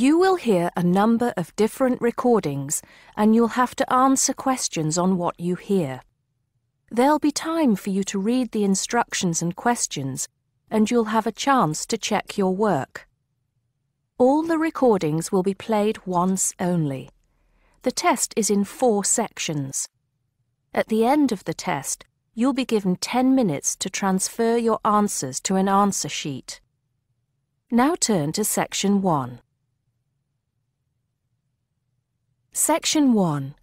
You will hear a number of different recordings and you'll have to answer questions on what you hear. There'll be time for you to read the instructions and questions, and you'll have a chance to check your work. All the recordings will be played once only. The test is in 4 sections. At the end of the test, you'll be given 10 minutes to transfer your answers to an answer sheet. Now turn to Section 1. Section 1.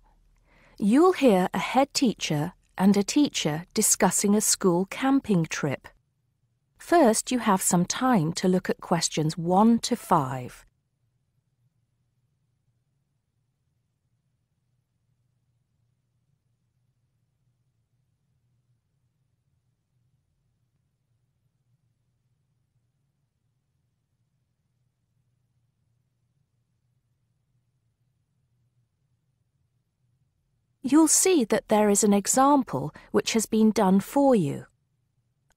You'll hear a head teacher and a teacher discussing a school camping trip. First, you have some time to look at questions 1 to 5. You'll see that there is an example which has been done for you.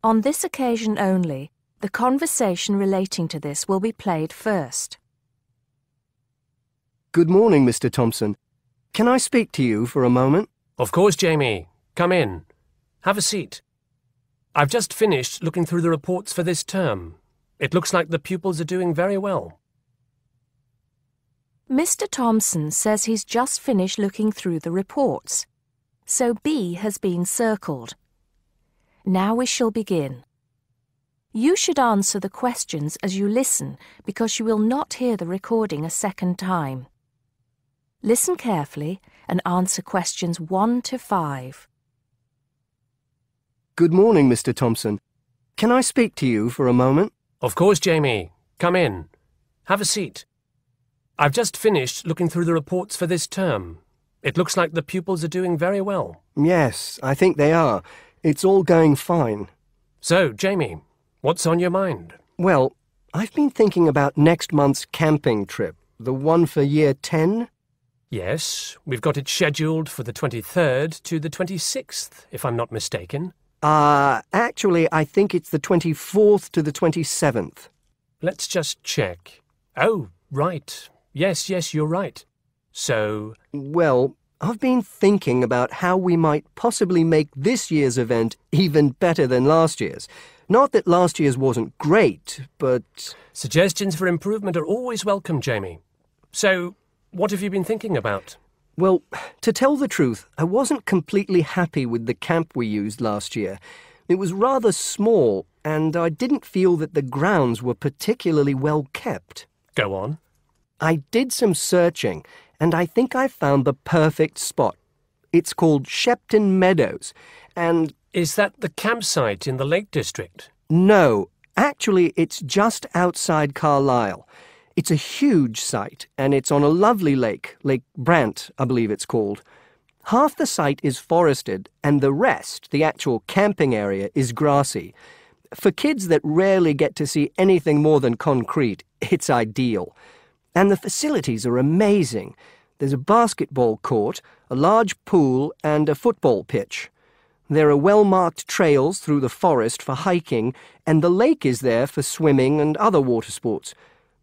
On this occasion only, the conversation relating to this will be played first. Good morning, Mr. Thompson. Can I speak to you for a moment? Of course, Jamie. Come in. Have a seat. I've just finished looking through the reports for this term. It looks like the pupils are doing very well. Mr. Thompson says he's just finished looking through the reports, so B has been circled. Now we shall begin. You should answer the questions as you listen because you will not hear the recording a second time. Listen carefully and answer questions 1 to 5. Good morning, Mr. Thompson. Can I speak to you for a moment? Of course, Jamie. Come in. Have a seat. I've just finished looking through the reports for this term. It looks like the pupils are doing very well. Yes, I think they are. It's all going fine. So, Jamie, what's on your mind? Well, I've been thinking about next month's camping trip, the one for Year 10. Yes, we've got it scheduled for the 23rd to the 26th, if I'm not mistaken. Actually, I think it's the 24th to the 27th. Let's just check. Oh, right. Yes, you're right. So... Well, I've been thinking about how we might possibly make this year's event even better than last year's. Not that last year's wasn't great, but... Suggestions for improvement are always welcome, Jamie. So, what have you been thinking about? Well, to tell the truth, I wasn't completely happy with the camp we used last year. It was rather small, and I didn't feel that the grounds were particularly well kept. Go on. I did some searching, and I think I found the perfect spot. It's called Shepton Meadows, and... Is that the campsite in the Lake District? No, actually it's just outside Carlisle. It's a huge site, and it's on a lovely lake, Lake Brant, I believe it's called. Half the site is forested, and the rest, the actual camping area, is grassy. For kids that rarely get to see anything more than concrete, it's ideal. And the facilities are amazing. There's a basketball court, a large pool, and a football pitch. There are well-marked trails through the forest for hiking, and the lake is there for swimming and other water sports.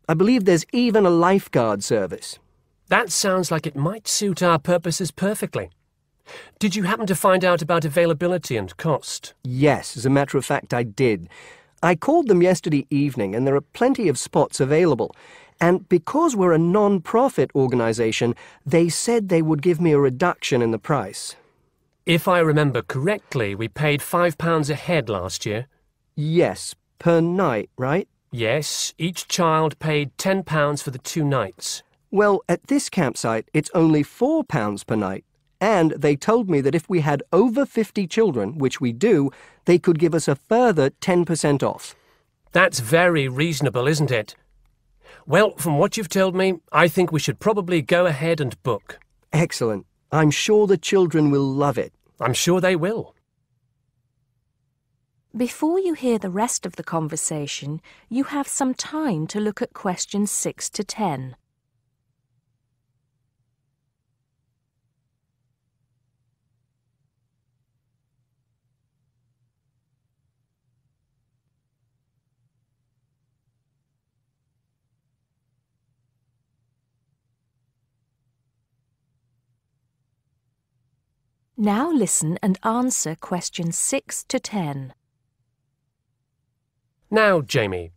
I believe there's even a lifeguard service. That sounds like it might suit our purposes perfectly. Did you happen to find out about availability and cost? Yes, as a matter of fact, I did. I called them yesterday evening, and there are plenty of spots available. And because we're a non-profit organisation, they said they would give me a reduction in the price. If I remember correctly, we paid £5 a head last year. Yes, per night, right? Yes, each child paid £10 for the 2 nights. Well, at this campsite, it's only £4 per night. And they told me that if we had over 50 children, which we do, they could give us a further 10% off. That's very reasonable, isn't it? Well, from what you've told me, I think we should probably go ahead and book. Excellent. I'm sure the children will love it. I'm sure they will. Before you hear the rest of the conversation, you have some time to look at questions 6 to 10. Now listen and answer questions 6 to 10. Now, Jamie,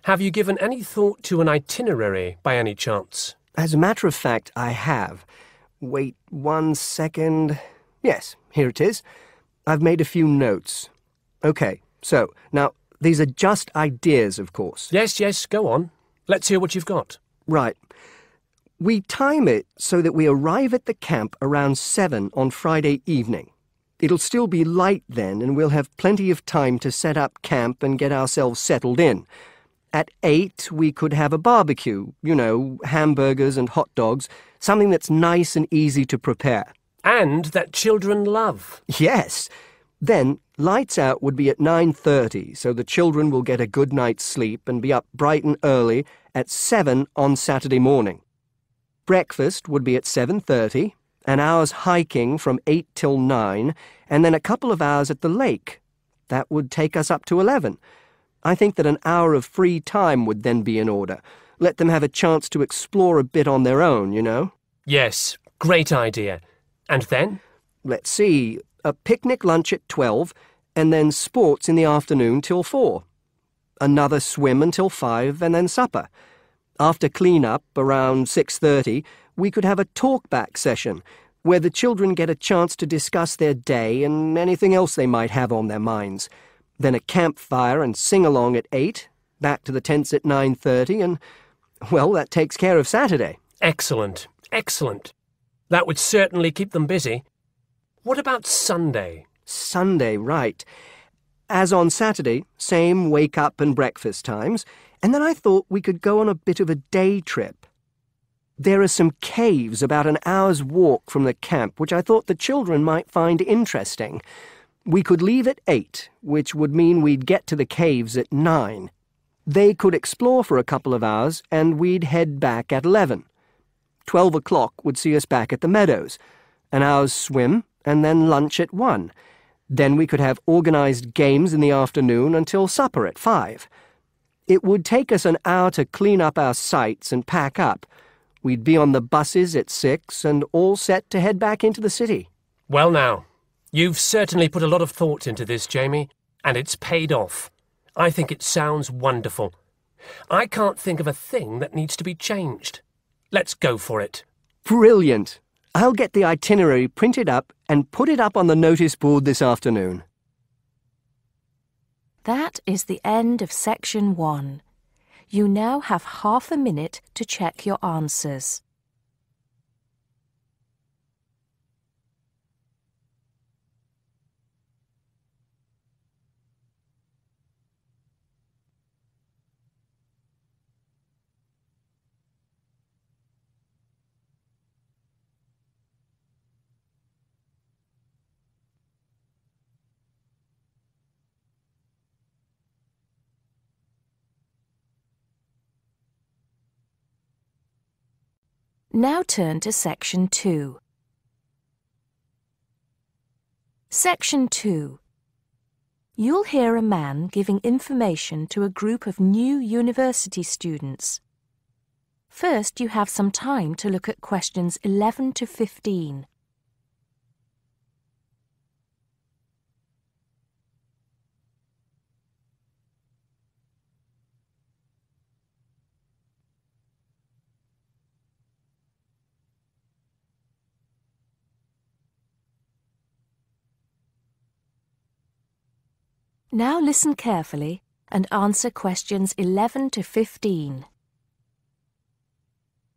have you given any thought to an itinerary by any chance? As a matter of fact, I have. Wait 1 second. Yes, here it is. I've made a few notes. Okay, so, now, these are just ideas, of course. Yes, go on. Let's hear what you've got. Right. We time it so that we arrive at the camp around 7 on Friday evening. It'll still be light then, and we'll have plenty of time to set up camp and get ourselves settled in. At 8, we could have a barbecue, hamburgers and hot dogs, something that's nice and easy to prepare. And that children love. Yes. Then, lights out would be at 9:30, so the children will get a good night's sleep and be up bright and early at 7 on Saturday morning. Breakfast would be at 7:30, an hour's hiking from 8 till 9, and then a couple of hours at the lake. That would take us up to 11. I think that an hour of free time would then be in order. Let them have a chance to explore a bit on their own, Yes, great idea. And then? Let's see, a picnic lunch at 12, and then sports in the afternoon till 4. Another swim until 5, and then supper. After clean-up, around 6:30, we could have a talk-back session, where the children get a chance to discuss their day and anything else they might have on their minds. Then a campfire and sing-along at 8, back to the tents at 9:30, and, well, that takes care of Saturday. Excellent. That would certainly keep them busy. What about Sunday? Sunday, right. As on Saturday, same wake-up and breakfast times, and then I thought we could go on a bit of a day trip. There are some caves about an hour's walk from the camp, which I thought the children might find interesting. We could leave at 8, which would mean we'd get to the caves at 9. They could explore for a couple of hours, and we'd head back at 11. 12 o'clock would see us back at the meadows. An hour's swim, and then lunch at 1. Then we could have organised games in the afternoon until supper at 5. It would take us an hour to clean up our sites and pack up. We'd be on the buses at 6 and all set to head back into the city. Well now, you've certainly put a lot of thought into this, Jamie, and it's paid off. I think it sounds wonderful. I can't think of a thing that needs to be changed. Let's go for it. Brilliant. I'll get the itinerary printed up and put it up on the notice board this afternoon. That is the end of section 1. You now have half a minute to check your answers. Now turn to Section 2. Section 2. You'll hear a man giving information to a group of new university students. First, you have some time to look at questions 11 to 15. Now listen carefully and answer questions 11 to 15.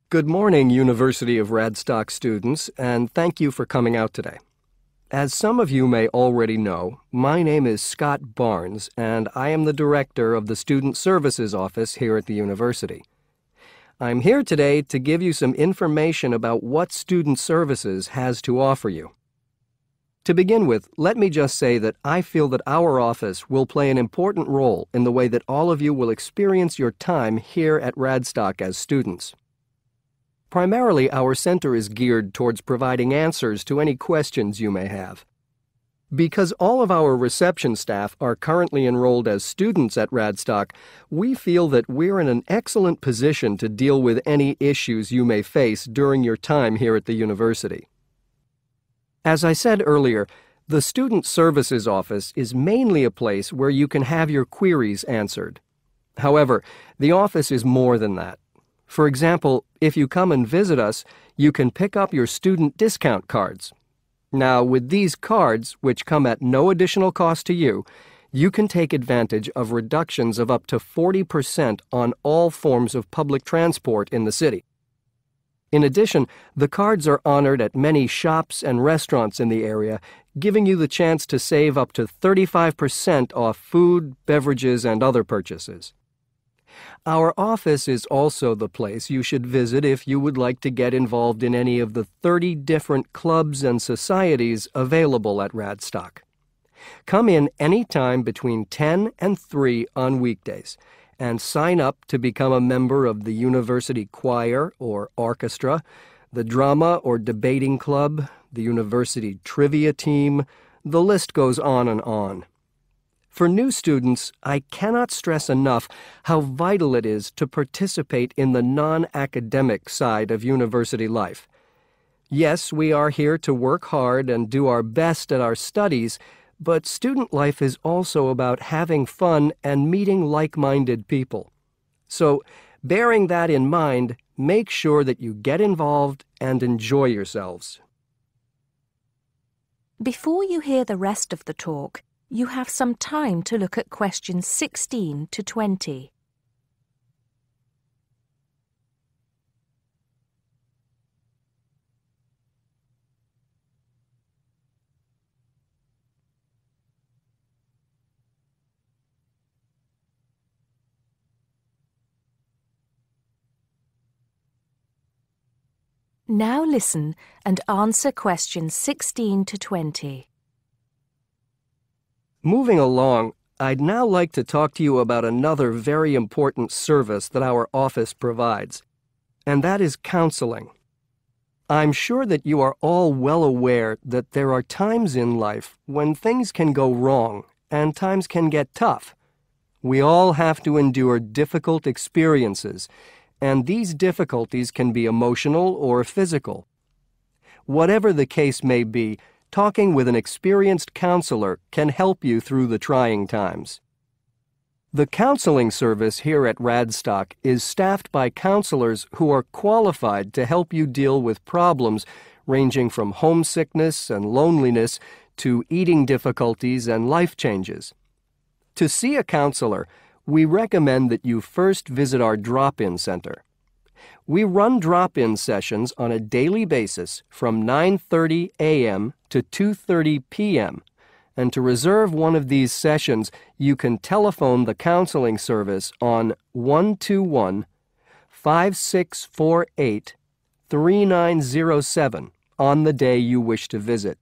Good morning, University of Radstock students, and thank you for coming out today. As some of you may already know, my name is Scott Barnes, and I am the director of the Student Services Office here at the university. I'm here today to give you some information about what Student Services has to offer you. To begin with, let me just say that I feel that our office will play an important role in the way that all of you will experience your time here at Radstock as students. Primarily, our center is geared towards providing answers to any questions you may have. Because all of our reception staff are currently enrolled as students at Radstock, we feel that we're in an excellent position to deal with any issues you may face during your time here at the university. As I said earlier, the Student Services Office is mainly a place where you can have your queries answered. However, the office is more than that. For example, if you come and visit us, you can pick up your student discount cards. Now, with these cards, which come at no additional cost to you, you can take advantage of reductions of up to 40% on all forms of public transport in the city. In addition, the cards are honored at many shops and restaurants in the area, giving you the chance to save up to 35% off food, beverages, and other purchases. Our office is also the place you should visit if you would like to get involved in any of the 30 different clubs and societies available at Radstock. Come in any time between 10 and 3 on weekdays and sign up to become a member of the university choir or orchestra, the drama or debating club, the university trivia team. The list goes on and on. For new students, I cannot stress enough how vital it is to participate in the non-academic side of university life. Yes, we are here to work hard and do our best at our studies, but student life is also about having fun and meeting like-minded people. So, bearing that in mind, make sure that you get involved and enjoy yourselves. Before you hear the rest of the talk, you have some time to look at questions 16 to 20. Now listen and answer questions 16 to 20. Moving along, I'd now like to talk to you about another very important service that our office provides, and that is counseling. I'm sure that you are all well aware that there are times in life when things can go wrong and times can get tough. We all have to endure difficult experiences, and these difficulties can be emotional or physical. Whatever the case may be, talking with an experienced counselor can help you through the trying times. The counseling service here at Radstock is staffed by counselors who are qualified to help you deal with problems ranging from homesickness and loneliness to eating difficulties and life changes. To see a counselor, we recommend that you first visit our drop-in center. We run drop-in sessions on a daily basis from 9:30 a.m. to 2:30 p.m. And to reserve one of these sessions, you can telephone the counseling service on 121-5648-3907 on the day you wish to visit.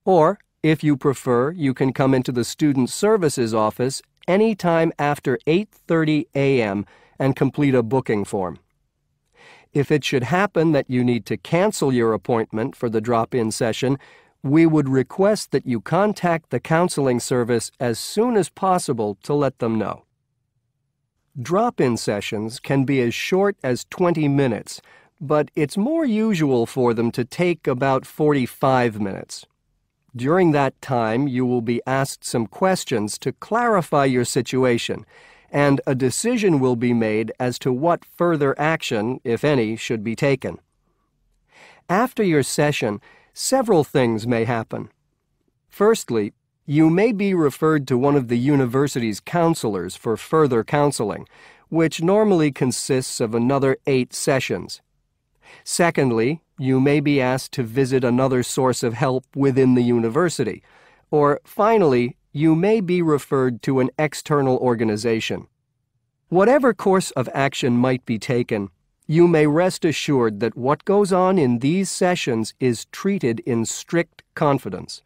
Or, if you prefer, you can come into the Student Services Office any time after 8:30 a.m. and complete a booking form. If it should happen that you need to cancel your appointment for the drop-in session, we would request that you contact the counseling service as soon as possible to let them know. Drop-in sessions can be as short as 20 minutes, but it's more usual for them to take about 45 minutes. During that time, you will be asked some questions to clarify your situation, and a decision will be made as to what further action, if any, should be taken. After your session, several things may happen. Firstly, you may be referred to one of the university's counselors for further counseling, which normally consists of another 8 sessions. Secondly, you may be asked to visit another source of help within the university. Or finally, you may be referred to an external organization. Whatever course of action might be taken, you may rest assured that what goes on in these sessions is treated in strict confidence.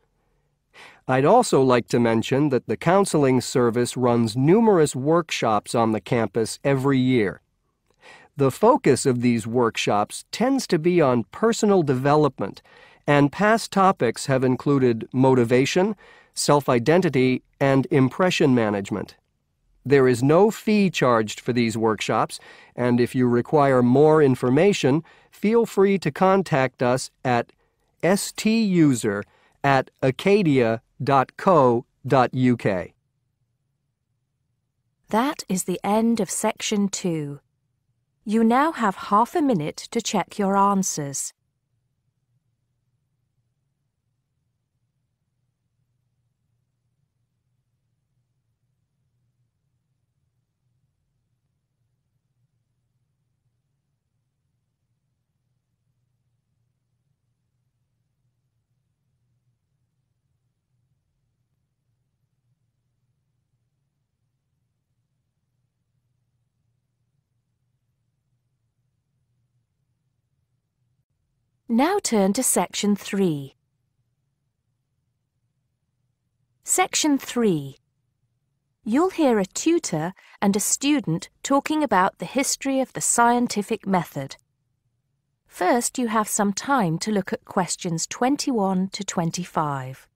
I'd also like to mention that the counseling service runs numerous workshops on the campus every year. The focus of these workshops tends to be on personal development, and past topics have included motivation, self-identity, and impression management. There is no fee charged for these workshops, and if you require more information, feel free to contact us at stuser@acadia.co.uk. That is the end of section 2. You now have half a minute to check your answers. Now turn to section 3. Section 3. You'll hear a tutor and a student talking about the history of the scientific method. First, you have some time to look at questions 21 to 25.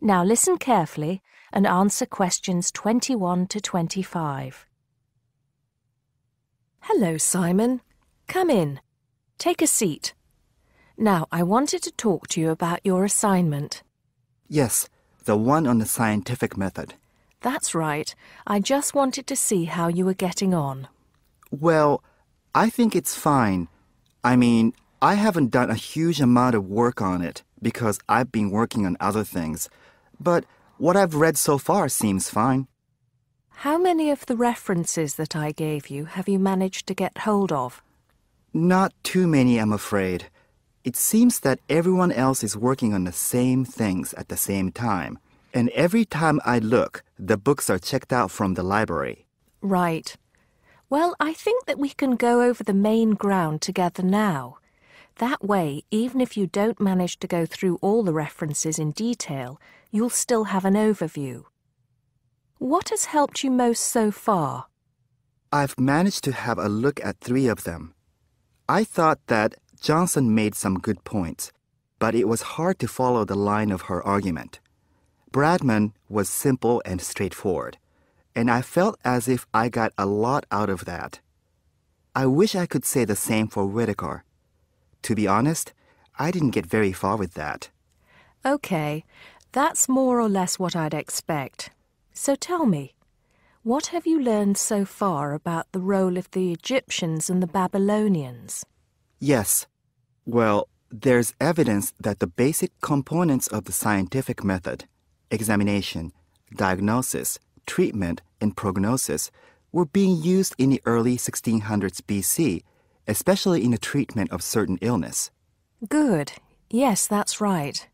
Now listen carefully and answer questions 21 to 25. Hello, Simon. Come in. Take a seat. Now, I wanted to talk to you about your assignment. Yes, the one on the scientific method. That's right. I just wanted to see how you were getting on. Well, I think it's fine. I mean, I haven't done a huge amount of work on it because I've been working on other things. But what I've read so far seems fine. How many of the references that I gave you have you managed to get hold of? Not too many, I'm afraid. It seems that everyone else is working on the same things at the same time. And every time I look, the books are checked out from the library. Right. Well, I think that we can go over the main ground together now. That way, even if you don't manage to go through all the references in detail, you'll still have an overview. What has helped you most so far? I've managed to have a look at 3 of them. I thought that Johnson made some good points, but it was hard to follow the line of her argument. Bradman was simple and straightforward, and I felt as if I got a lot out of that. I wish I could say the same for Whittaker. To be honest, I didn't get very far with that. Okay, that's more or less what I'd expect. So tell me, what have you learned so far about the role of the Egyptians and the Babylonians? Yes. Well, there's evidence that the basic components of the scientific method, examination, diagnosis, treatment, and prognosis, were being used in the early 1600s BC, especially in the treatment of certain illness. Good. Yes, that's right.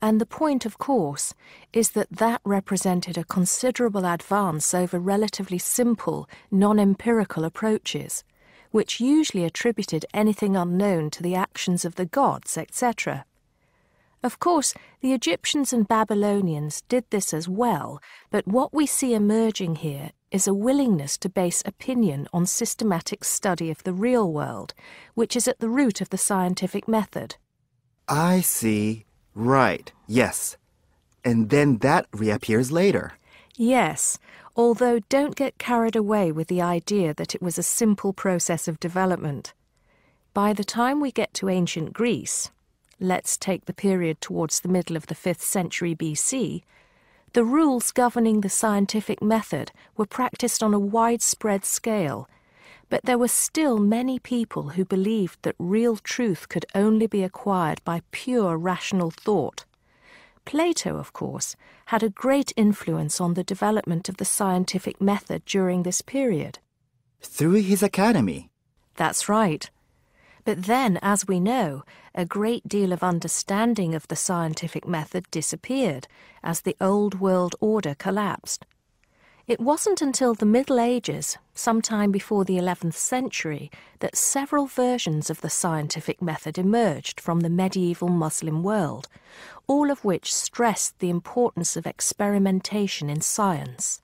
And the point, of course, is that that represented a considerable advance over relatively simple, non-empirical approaches, which usually attributed anything unknown to the actions of the gods, etc. Of course, the Egyptians and Babylonians did this as well, but what we see emerging here is a willingness to base opinion on systematic study of the real world, which is at the root of the scientific method. I see. Right, yes. And then that reappears later. Yes, although don't get carried away with the idea that it was a simple process of development. By the time we get to ancient Greece, let's take the period towards the middle of the 5th century BC, the rules governing the scientific method were practiced on a widespread scale, but there were still many people who believed that real truth could only be acquired by pure rational thought. Plato, of course, had a great influence on the development of the scientific method during this period. Through his academy. That's right. But then, as we know, a great deal of understanding of the scientific method disappeared as the old world order collapsed. It wasn't until the Middle Ages, sometime before the 11th century, that several versions of the scientific method emerged from the medieval Muslim world, all of which stressed the importance of experimentation in science.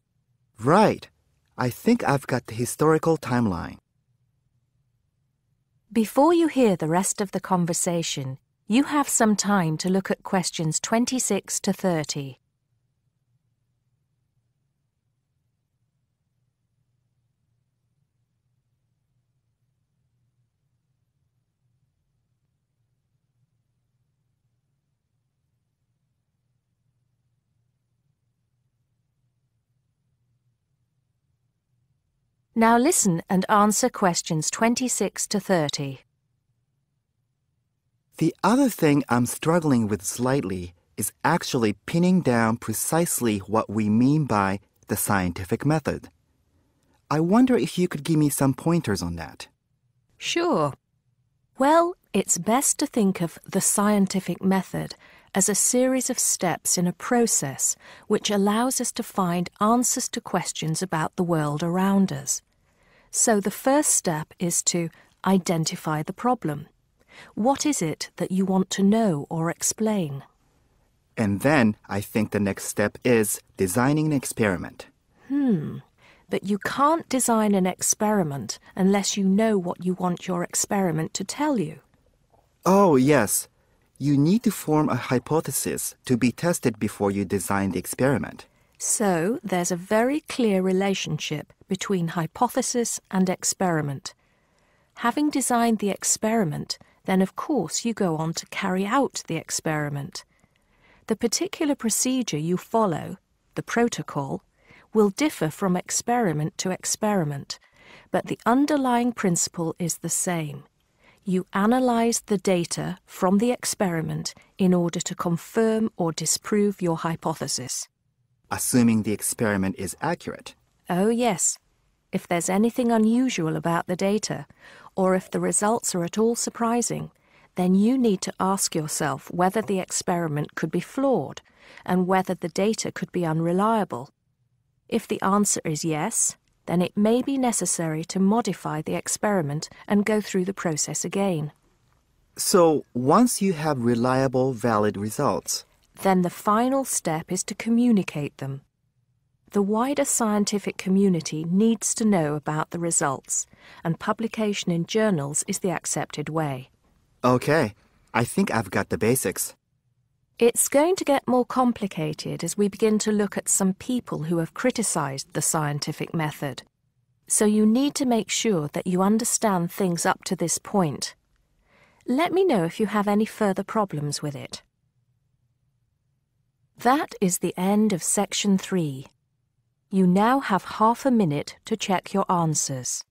Right. I think I've got the historical timeline. Before you hear the rest of the conversation, you have some time to look at questions 26 to 30. Now listen and answer questions 26 to 30. The other thing I'm struggling with slightly is actually pinning down precisely what we mean by the scientific method. I wonder if you could give me some pointers on that. Sure. Well, it's best to think of the scientific method as a series of steps in a process which allows us to find answers to questions about the world around us. So the first step is to identify the problem. What is it that you want to know or explain? And then I think the next step is designing an experiment. But you can't design an experiment unless you know what you want your experiment to tell you. Oh, yes. You need to form a hypothesis to be tested before you design the experiment. So there's a very clear relationship between hypothesis and experiment. Having designed the experiment, then of course you go on to carry out the experiment. The particular procedure you follow, the protocol, will differ from experiment to experiment, but the underlying principle is the same. You analyze the data from the experiment in order to confirm or disprove your hypothesis. Assuming the experiment is accurate. Oh yes, if there's anything unusual about the data, or if the results are at all surprising, then you need to ask yourself whether the experiment could be flawed and whether the data could be unreliable. If the answer is yes, then it may be necessary to modify the experiment and go through the process again. So, once you have reliable, valid results, then the final step is to communicate them. The wider scientific community needs to know about the results, and publication in journals is the accepted way. Okay, I think I've got the basics. It's going to get more complicated as we begin to look at some people who have criticized the scientific method. So you need to make sure that you understand things up to this point. Let me know if you have any further problems with it. That is the end of section 3. You now have half a minute to check your answers.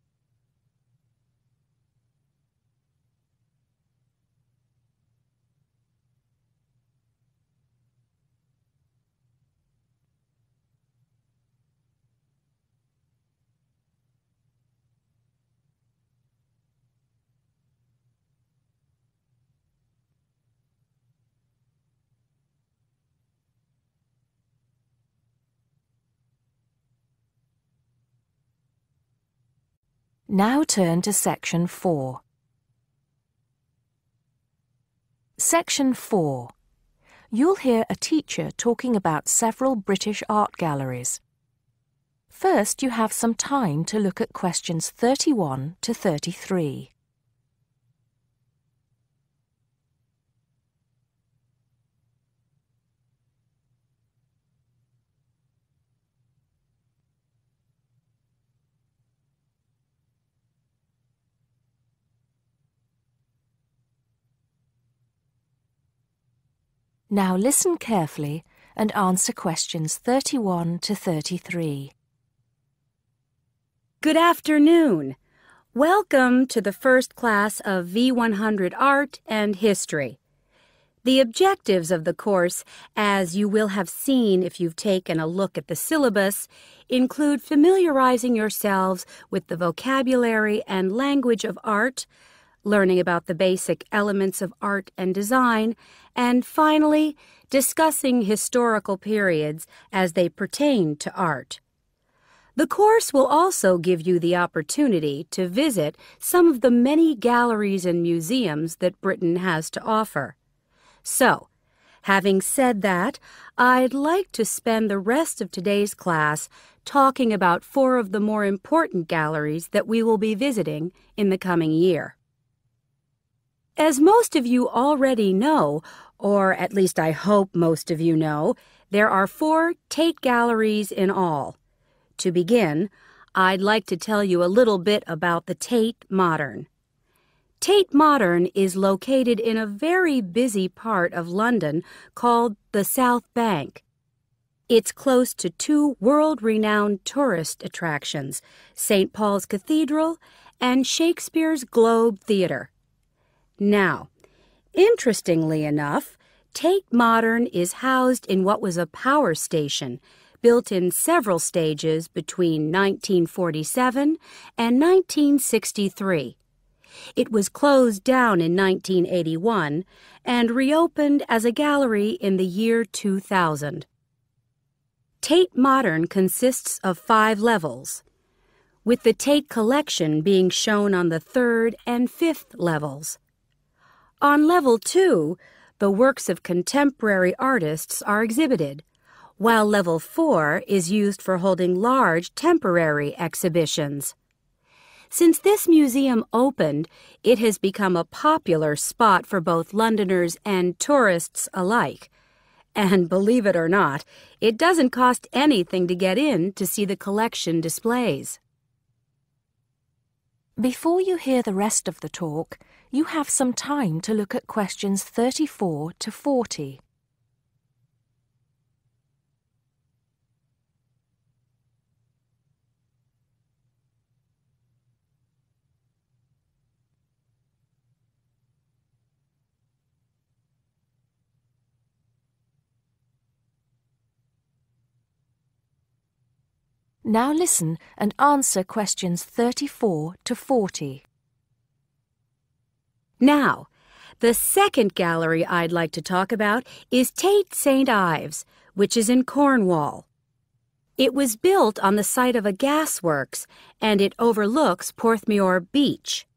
Now turn to Section 4. Section 4. You'll hear a teacher talking about several British art galleries. First, you have some time to look at questions 31 to 33. Now listen carefully and answer questions 31 to 33. Good afternoon. Welcome to the first class of V100 Art and History. The objectives of the course, as you will have seen if you've taken a look at the syllabus, include familiarizing yourselves with the vocabulary and language of art, learning about the basic elements of art and design, and finally, discussing historical periods as they pertain to art. The course will also give you the opportunity to visit some of the many galleries and museums that Britain has to offer. So, having said that, I'd like to spend the rest of today's class talking about 4 of the more important galleries that we will be visiting in the coming year. As most of you already know, or at least I hope most of you know, there are 4 Tate galleries in all. To begin, I'd like to tell you a little bit about the Tate Modern. Tate Modern is located in a very busy part of London called the South Bank. It's close to 2 world-renowned tourist attractions, St. Paul's Cathedral and Shakespeare's Globe Theatre. Now, interestingly enough, Tate Modern is housed in what was a power station, built in several stages between 1947 and 1963. It was closed down in 1981 and reopened as a gallery in the year 2000. Tate Modern consists of 5 levels, with the Tate collection being shown on the 3rd and 5th levels. On level 2, the works of contemporary artists are exhibited, while level 4 is used for holding large temporary exhibitions. Since this museum opened, it has become a popular spot for both Londoners and tourists alike. And believe it or not, it doesn't cost anything to get in to see the collection displays. Before you hear the rest of the talk, you have some time to look at questions 34 to 40. Now listen and answer questions 34 to 40. Now, the second gallery I'd like to talk about is Tate St. Ives, which is in Cornwall. It was built on the site of a gasworks, and it overlooks Porthmeor Beach.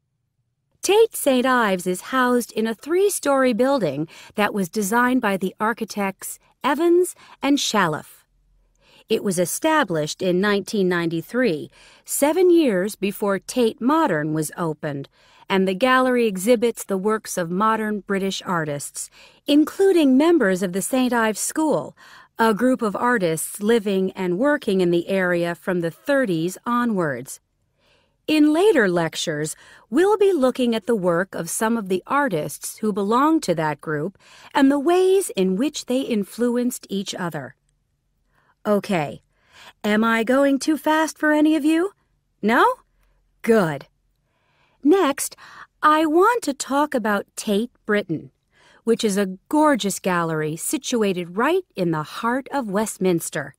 Tate St. Ives is housed in a 3-story building that was designed by the architects Evans and Shalliff. It was established in 1993, 7 years before Tate Modern was opened, and the gallery exhibits the works of modern British artists, including members of the St. Ives School, a group of artists living and working in the area from the 30s onwards. In later lectures, we'll be looking at the work of some of the artists who belong to that group and the ways in which they influenced each other. Okay, am I going too fast for any of you? No? Good. Next, I want to talk about Tate Britain, which is a gorgeous gallery situated right in the heart of Westminster.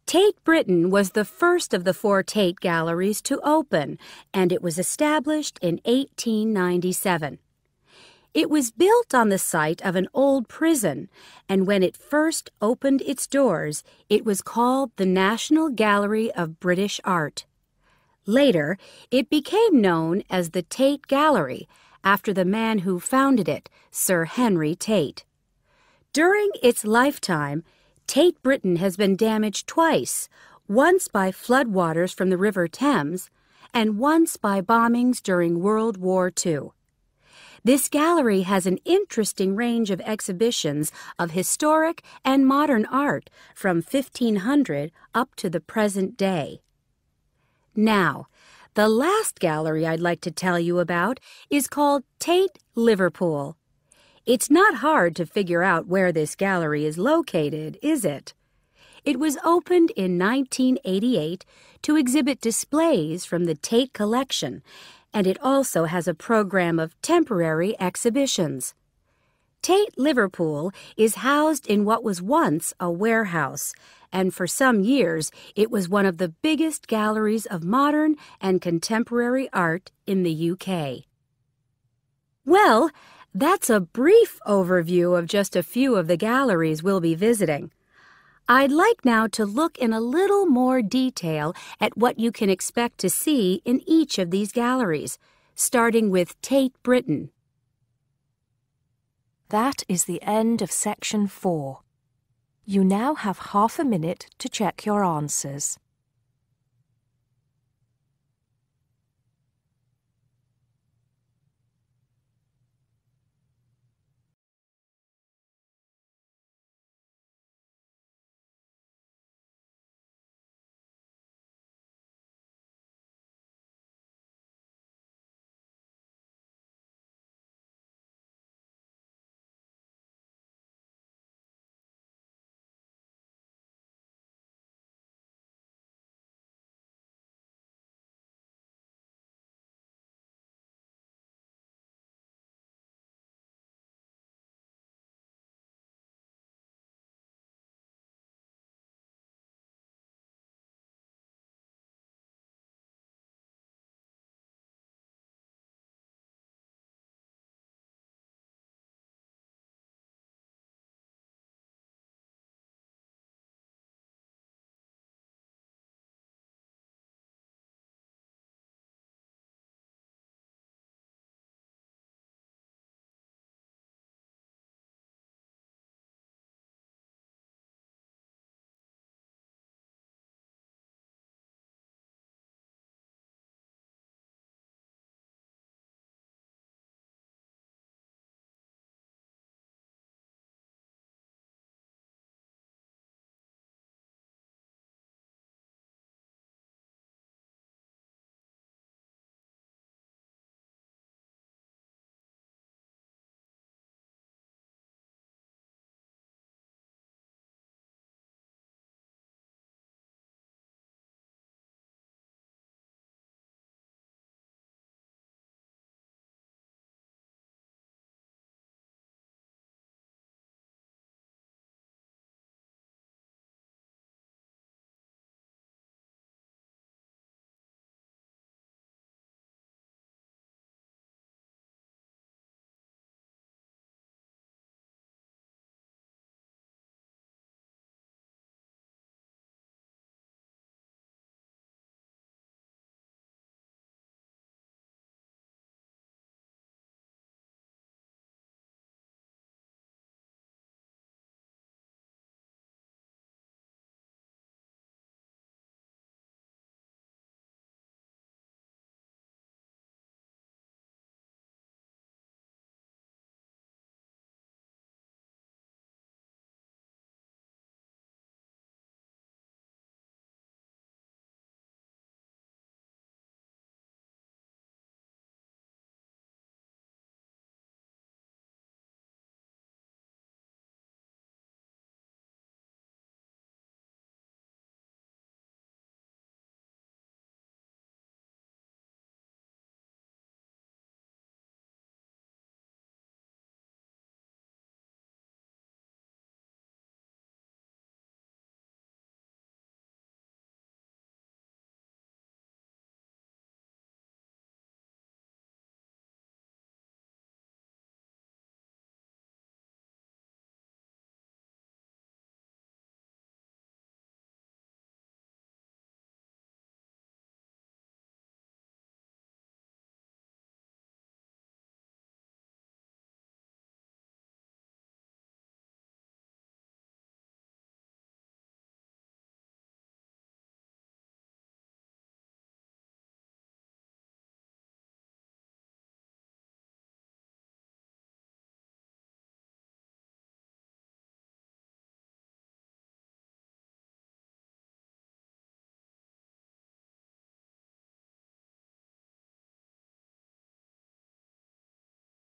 Tate Britain was the first of the 4 Tate galleries to open, and it was established in 1897. It was built on the site of an old prison, and when it first opened its doors, it was called the National Gallery of British Art. Later, it became known as the Tate Gallery, after the man who founded it, Sir Henry Tate. During its lifetime, Tate Britain has been damaged twice, once by floodwaters from the River Thames, and once by bombings during World War II. This gallery has an interesting range of exhibitions of historic and modern art from 1500 up to the present day. Now, the last gallery I'd like to tell you about is called Tate Liverpool. It's not hard to figure out where this gallery is located, is it? It was opened in 1988 to exhibit displays from the Tate collection, and it also has a program of temporary exhibitions. Tate Liverpool is housed in what was once a warehouse, and for some years it was one of the biggest galleries of modern and contemporary art in the UK. Well, that's a brief overview of just a few of the galleries we'll be visiting. I'd like now to look in a little more detail at what you can expect to see in each of these galleries, starting with Tate Britain. That is the end of section 4. You now have half a minute to check your answers.